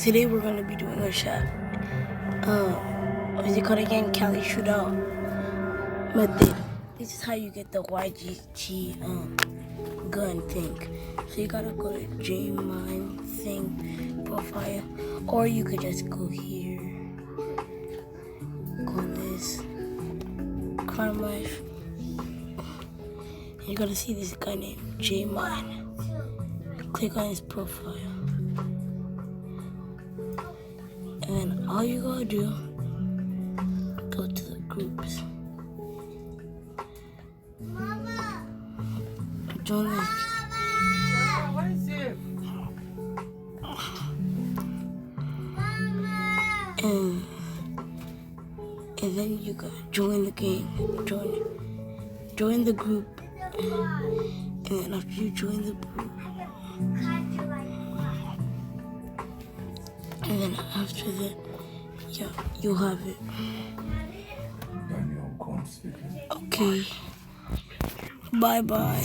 today we're gonna be doing a shot. What's it called again? Cali shootout method. This is how you get the YGG gun thing. So you gotta go to JMine thing profile, or you could just go here. Go this crime life. You're gonna see this guy named JMine. Click on his profile. And then all you gotta do, go to the groups. Join this. What is it? And then you gotta join the game. Join the group. And then after you join the group, and then after that, yeah, you'll have it. Okay. Bye bye.